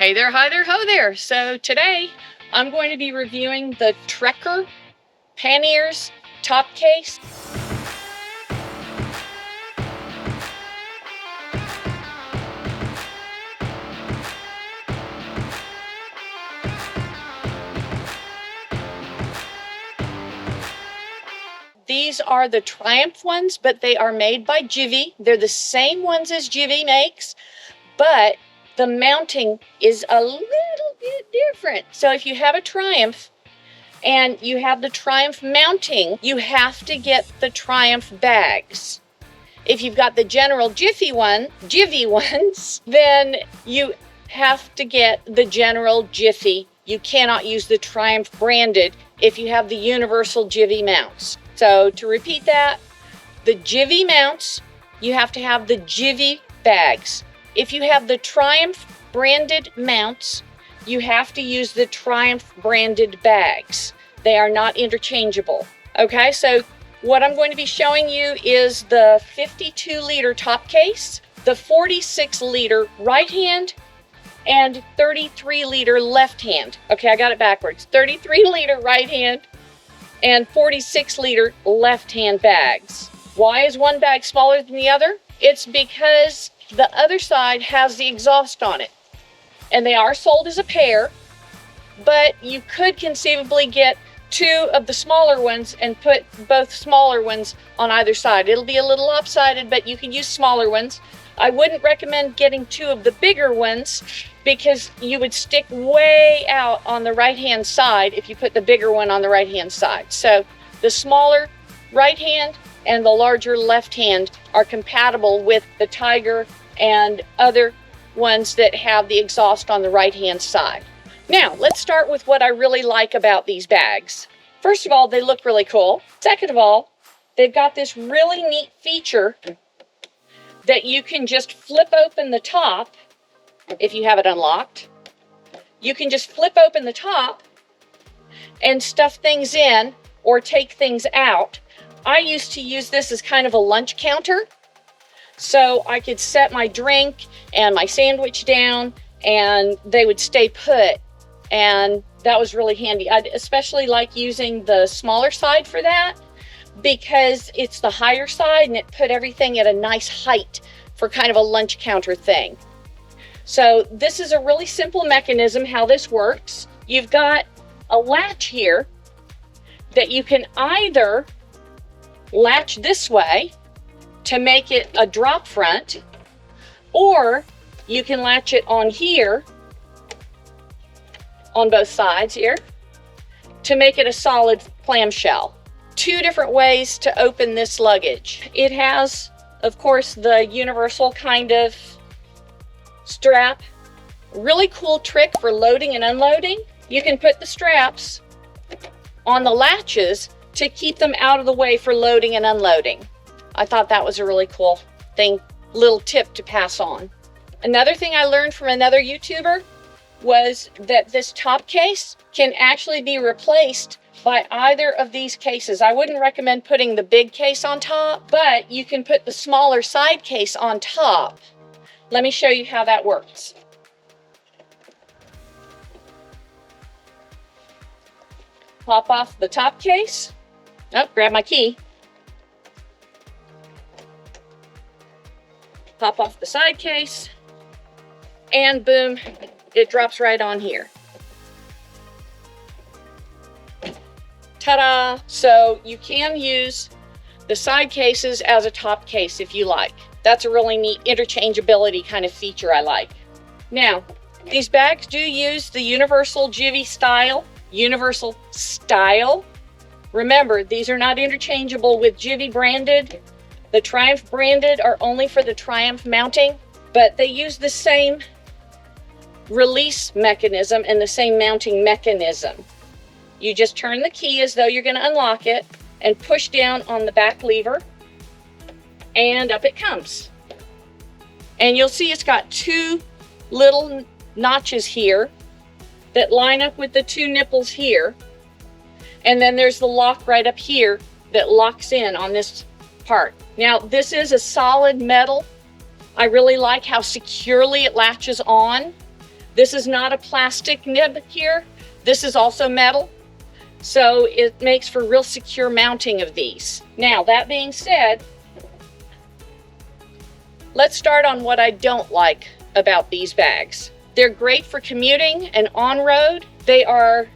Hey there, hi there, ho there. So today I'm going to be reviewing the Trekker panniers top case. These are the Triumph ones, but they are made by Givi. They're the same ones as Givi makes, but the mounting is a little bit different. So if you have a Triumph and you have the Triumph mounting, you have to get the Triumph bags. If you've got the general Givi ones, then you have to get the general Givi. You cannot use the Triumph branded if you have the universal Givi mounts. So to repeat that, the Givi mounts, you have to have the Givi bags. If you have the Triumph branded mounts, you have to use the Triumph branded bags. They are not interchangeable. Okay, so what I'm going to be showing you is the 52-liter top case, the 46-liter right hand, and 33-liter left hand. Okay, I got it backwards. 33-liter right hand and 46-liter left hand bags. Why is one bag smaller than the other? It's because the other side has the exhaust on it. And they are sold as a pair, but you could conceivably get two of the smaller ones and put both smaller ones on either side. It'll be a little lopsided, but you can use smaller ones. I wouldn't recommend getting two of the bigger ones because you would stick way out on the right-hand side if you put the bigger one on the right-hand side. So the smaller right hand and the larger left hand are compatible with the Tiger and other ones that have the exhaust on the right-hand side. Now, let's start with what I really like about these bags. First of all, they look really cool. Second of all, they've got this really neat feature that you can just flip open the top if you have it unlocked. You can just flip open the top and stuff things in or take things out. I used to use this as kind of a lunch counter, so I could set my drink and my sandwich down and they would stay put, and that was really handy. I especially like using the smaller side for that because it's the higher side and it put everything at a nice height for kind of a lunch counter thing. So this is a really simple mechanism how this works. You've got a latch here that you can either latch this way to make it a drop front, or you can latch it on here on both sides here to make it a solid clamshell. Two different ways to open this luggage. It has, of course, the universal kind of strap. Really cool trick for loading and unloading. You can put the straps on the latches to keep them out of the way for loading and unloading. I thought that was a really cool thing, little tip to pass on. Another thing I learned from another YouTuber was that this top case can actually be replaced by either of these cases. I wouldn't recommend putting the big case on top, but you can put the smaller side case on top. Let me show you how that works. Pop off the top case. Oh, grab my key. Pop off the side case, and boom, it drops right on here. Ta-da! So you can use the side cases as a top case if you like. That's a really neat interchangeability kind of feature I like. Now, these bags do use the universal Givi style. Universal style. Remember, these are not interchangeable with Givi branded. The Triumph branded are only for the Triumph mounting, but they use the same release mechanism and the same mounting mechanism. You just turn the key as though you're going to unlock it and push down on the back lever, and up it comes. And you'll see it's got two little notches here that line up with the two nipples here. And then there's the lock right up here that locks in on this part. Now, this is a solid metal. I really like how securely it latches on. This is not a plastic nib here. This is also metal. So it makes for real secure mounting of these. Now, that being said, let's start on what I don't like about these bags. They're great for commuting and on-road. They are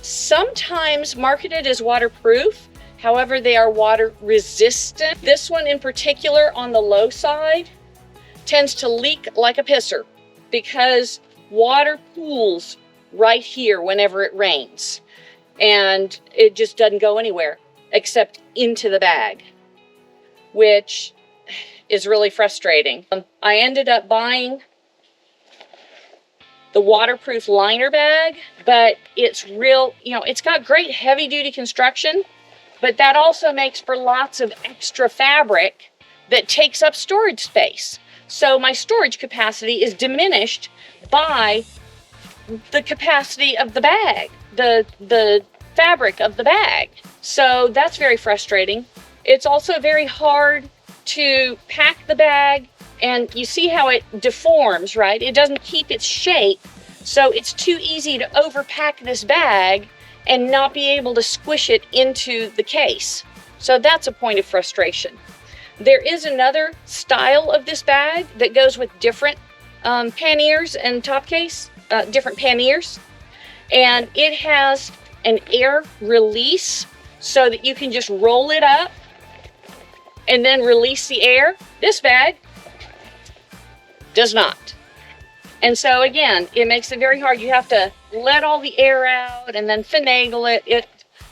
sometimes marketed as waterproof. However, they are water resistant. This one in particular on the low side tends to leak like a pisser because water pools right here whenever it rains. And it just doesn't go anywhere except into the bag, which is really frustrating. I ended up buying the waterproof liner bag, but it's real, it's got great heavy duty construction, but that also makes for lots of extra fabric that takes up storage space. So my storage capacity is diminished by the capacity of the bag, the fabric of the bag. So that's very frustrating. It's also very hard to pack the bag, and you see how it deforms, right? It doesn't keep its shape, so it's too easy to overpack this bag and not be able to squish it into the case. So that's a point of frustration. There is another style of this bag that goes with different panniers and top case, different panniers, and it has an air release so that you can just roll it up and then release the air. This bag does not. And so again, it makes it very hard. You have to let all the air out and then finagle it.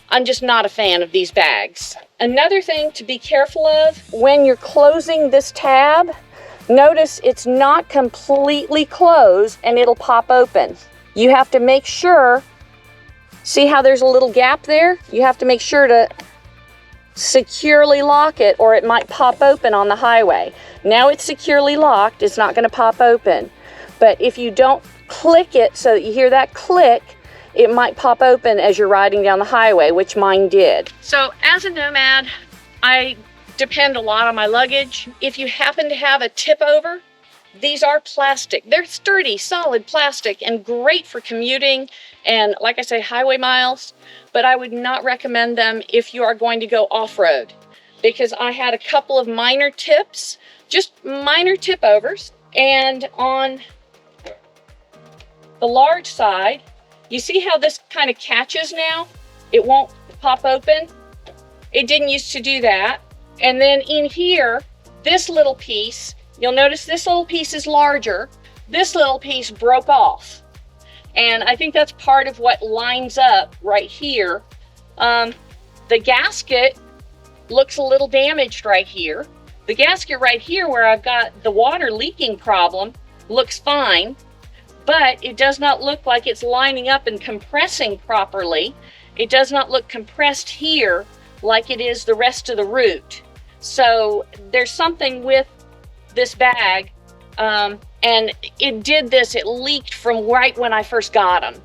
I'm just not a fan of these bags. Another thing to be careful of when you're closing this tab, notice it's not completely closed and it'll pop open. You have to make sure, see how there's a little gap there? You have to make sure to securely lock it or it might pop open on the highway. Now it's securely locked, it's not going to pop open. But if you don't click it so that you hear that click, it might pop open as you're riding down the highway, which mine did. So as a nomad, I depend a lot on my luggage. If you happen to have a tip over, these are plastic. They're sturdy, solid plastic and great for commuting and, like I say, highway miles. But I would not recommend them if you are going to go off-road, because I had a couple of minor tips, just minor tip overs. And on the large side, you see how this kind of catches now? It won't pop open. It didn't used to do that. And then in here, this little piece, you'll notice this little piece is larger. This little piece broke off. And I think that's part of what lines up right here. The gasket looks a little damaged right here. The gasket right here where I've got the water leaking problem looks fine, but it does not look like it's lining up and compressing properly. It does not look compressed here like it is the rest of the route. So there's something with this bag, and it did this, it leaked from right when I first got them.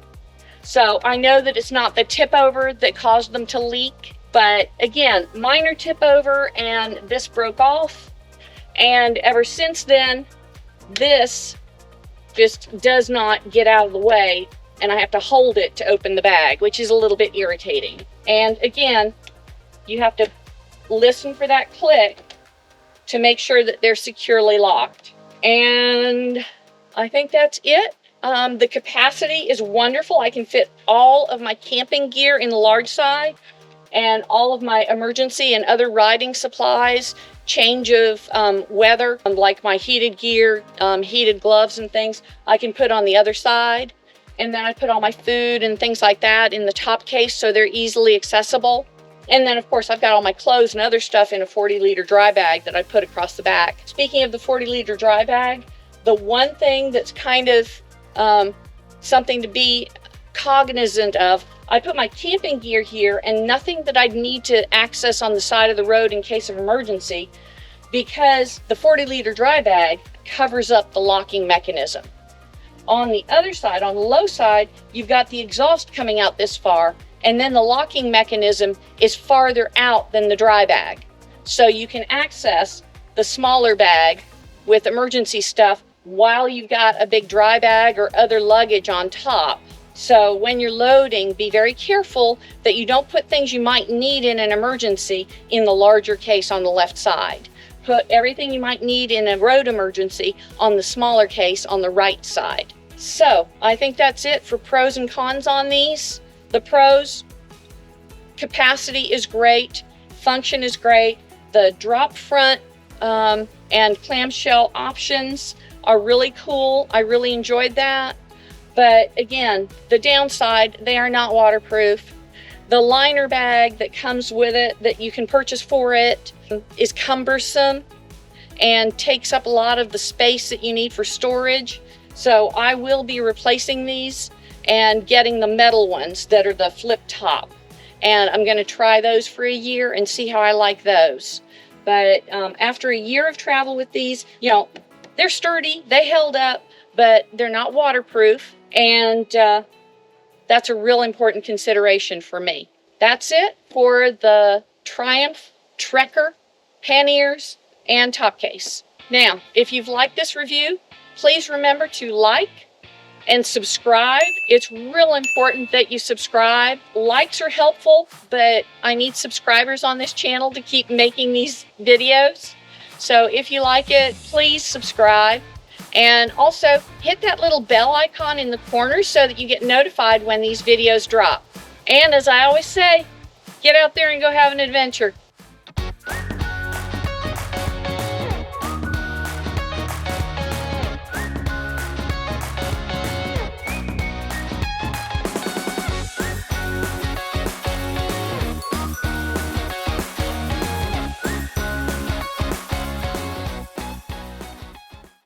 So I know that it's not the tip over that caused them to leak, but again, minor tip over and this broke off. And ever since then, this just does not get out of the way, and I have to hold it to open the bag, which is a little bit irritating. And again, you have to listen for that click to make sure that they're securely locked. And I think that's it. The capacity is wonderful. I can fit all of my camping gear in the large side and all of my emergency and other riding supplies, change of weather, like my heated gear, heated gloves and things, I can put on the other side. And then I put all my food and things like that in the top case so they're easily accessible. And then, of course, I've got all my clothes and other stuff in a 40-liter dry bag that I put across the back. Speaking of the 40-liter dry bag, the one thing that's kind of something to be cognizant of, I put my camping gear here and nothing that I'd need to access on the side of the road in case of emergency, because the 40-liter dry bag covers up the locking mechanism. On the other side, on the low side, you've got the exhaust coming out this far, and then the locking mechanism is farther out than the dry bag. So you can access the smaller bag with emergency stuff while you've got a big dry bag or other luggage on top. So when you're loading, be very careful that you don't put things you might need in an emergency in the larger case on the left side. Put everything you might need in a road emergency on the smaller case on the right side. So I think that's it for pros and cons on these. The pros: capacity is great, function is great, the drop front and clamshell options are really cool. I really enjoyed that. But again, the downside, they are not waterproof. The liner bag that comes with it, that you can purchase for it, is cumbersome and takes up a lot of the space that you need for storage. So I will be replacing these and getting the metal ones that are the flip top. And I'm going to try those for a year and see how I like those. But after a year of travel with these, you know, they're sturdy, they held up, but they're not waterproof. And that's a real important consideration for me. That's it for the Triumph Trekker panniers and top case. Now, if you've liked this review, please remember to like and subscribe. It's real important that you subscribe. Likes are helpful, but I need subscribers on this channel to keep making these videos. So if you like it, please subscribe. And also hit that little bell icon in the corner so that you get notified when these videos drop. And as I always say, get out there and go have an adventure.